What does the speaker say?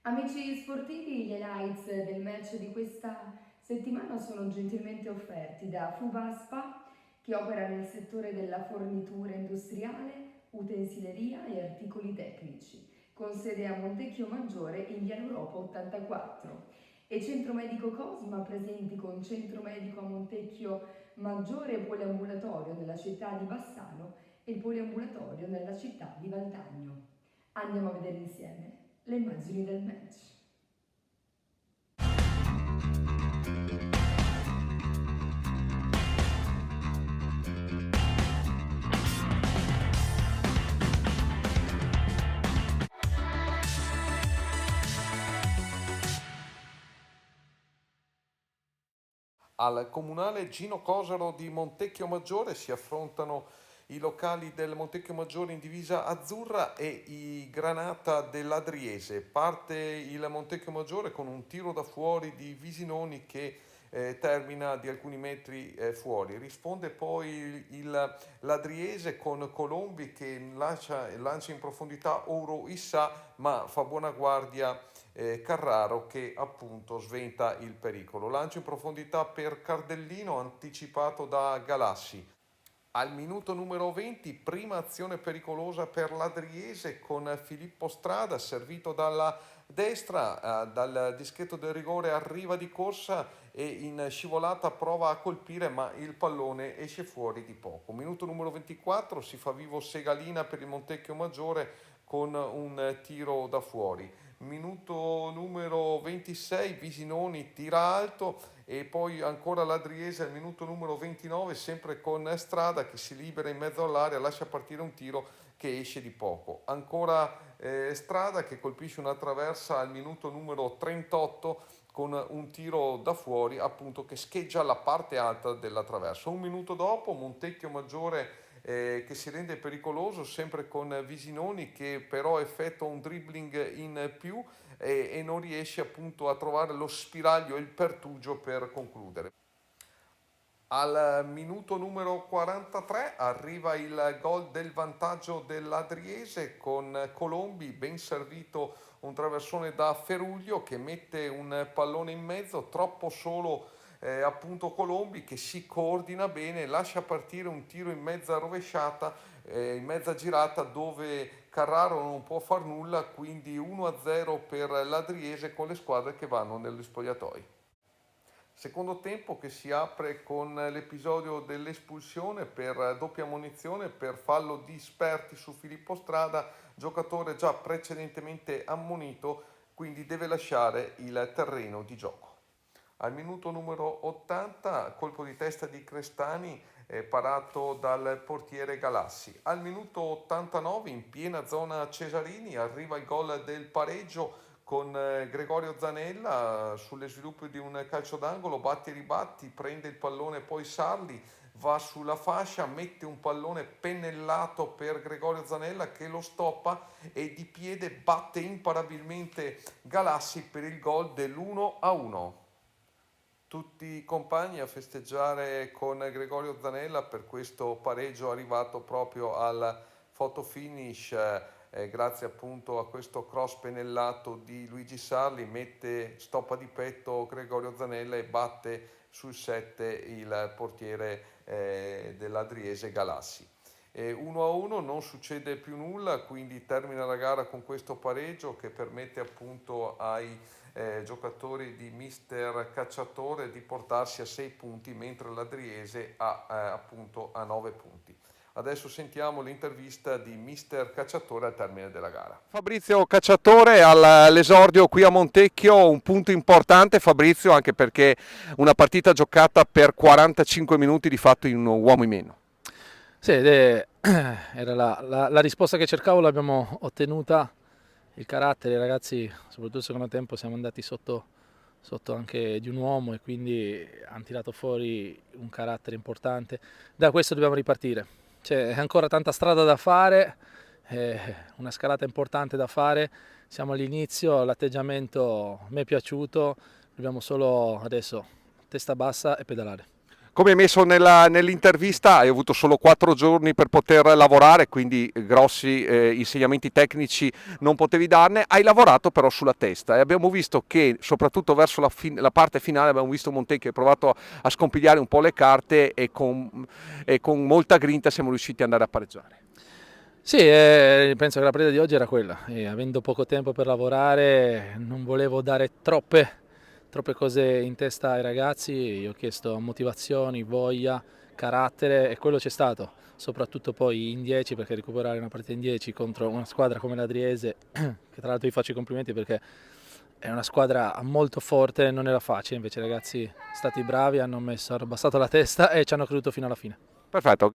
Amici sportivi, gli highlights del match di questa settimana sono gentilmente offerti da Fubaspa, che opera nel settore della fornitura industriale, utensileria e articoli tecnici, con sede a Montecchio Maggiore in via Europa 84. E Centro Medico Cosma, presenti con Centro Medico a Montecchio Maggiore e poliambulatorio nella città di Bassano e il poliambulatorio nella città di Valdagno. Andiamo a vedere insieme le immagini del match. Al comunale Gino Cosaro di Montecchio Maggiore si affrontano i locali del Montecchio Maggiore in divisa azzurra e i Granata dell'Adriese. Parte il Montecchio Maggiore con un tiro da fuori di Visinoni che termina di alcuni metri fuori. Risponde poi l'Adriese con Colombi che lancia in profondità Ouro Issa, ma fa buona guardia Carraro che appunto sventa il pericolo. Lancio in profondità per Cardellino anticipato da Galassi. Al minuto numero 20, prima azione pericolosa per l'Adriese con Filippo Strada, servito dalla destra, dal dischetto del rigore arriva di corsa e in scivolata prova a colpire, ma il pallone esce fuori di poco. Minuto numero 24, si fa vivo Segalina per il Montecchio Maggiore con un tiro da fuori. Minuto numero 26, Visinoni tira alto e poi ancora l'Adriese al minuto numero 29, sempre con Strada che si libera in mezzo all'area, lascia partire un tiro che esce di poco. Ancora Strada che colpisce una traversa al minuto numero 38 con un tiro da fuori appunto che scheggia la parte alta della traversa. Un minuto dopo Montecchio Maggiore che si rende pericoloso sempre con Visinoni che però effettua un dribbling in più e non riesce appunto a trovare lo spiraglio e il pertugio per concludere. Al minuto numero 43 arriva il gol del vantaggio dell'Adriese con Colombi, ben servito un traversone da Feruglio che mette un pallone in mezzo, troppo solo appunto Colombi che si coordina bene, lascia partire un tiro in mezza rovesciata, in mezza girata dove Carraro non può far nulla, quindi 1-0 per l'Adriese con le squadre che vanno negli spogliatoi. Secondo tempo che si apre con l'episodio dell'espulsione per doppia ammonizione per fallo di Sperti su Filippo Strada, giocatore già precedentemente ammonito, quindi deve lasciare il terreno di gioco. Al minuto numero 80, colpo di testa di Crestani parato dal portiere Galassi. Al minuto 89, in piena zona Cesarini, arriva il gol del pareggio con Gregorio Zanella sulle sviluppi di un calcio d'angolo, batti e ribatti, prende il pallone poi Sarli, va sulla fascia, mette un pallone pennellato per Gregorio Zanella che lo stoppa e di piede batte imparabilmente Galassi per il gol dell'1-1. Tutti i compagni a festeggiare con Gregorio Zanella per questo pareggio arrivato proprio al photo finish, grazie appunto a questo cross pennellato di Luigi Sarli, mette stoppa di petto Gregorio Zanella e batte sul 7 il portiere dell'Adriese Galassi. 1-1 non succede più nulla, quindi termina la gara con questo pareggio che permette appunto ai giocatori di Mister Cacciatore di portarsi a 6 punti mentre l'Adriese ha appunto a 9 punti. Adesso sentiamo l'intervista di Mister Cacciatore al termine della gara. Fabrizio Cacciatore all'esordio qui a Montecchio, un punto importante Fabrizio anche perché una partita giocata per 45 minuti di fatto in un uomo in meno. Sì, era la risposta che cercavo, l'abbiamo ottenuta. Il carattere, i ragazzi, soprattutto il secondo tempo, siamo andati sotto anche di un uomo e quindi hanno tirato fuori un carattere importante. Da questo dobbiamo ripartire. C'è ancora tanta strada da fare, una scalata importante da fare. Siamo all'inizio, l'atteggiamento mi è piaciuto, dobbiamo solo adesso testa bassa e pedalare. Come hai messo nell'intervista, hai avuto solo 4 giorni per poter lavorare, quindi grossi insegnamenti tecnici non potevi darne, hai lavorato però sulla testa e abbiamo visto che soprattutto verso la parte finale abbiamo visto Montecchio che ha provato a scompigliare un po' le carte e con molta grinta siamo riusciti ad andare a pareggiare. Sì, penso che la partita di oggi era quella, e avendo poco tempo per lavorare non volevo dare troppe cose in testa ai ragazzi, io ho chiesto motivazioni, voglia, carattere e quello c'è stato, soprattutto poi in 10 perché recuperare una partita in 10 contro una squadra come l'Adriese, che tra l'altro vi faccio i complimenti perché è una squadra molto forte, non era facile, invece i ragazzi sono stati bravi, hanno abbassato la testa e ci hanno creduto fino alla fine. Perfetto.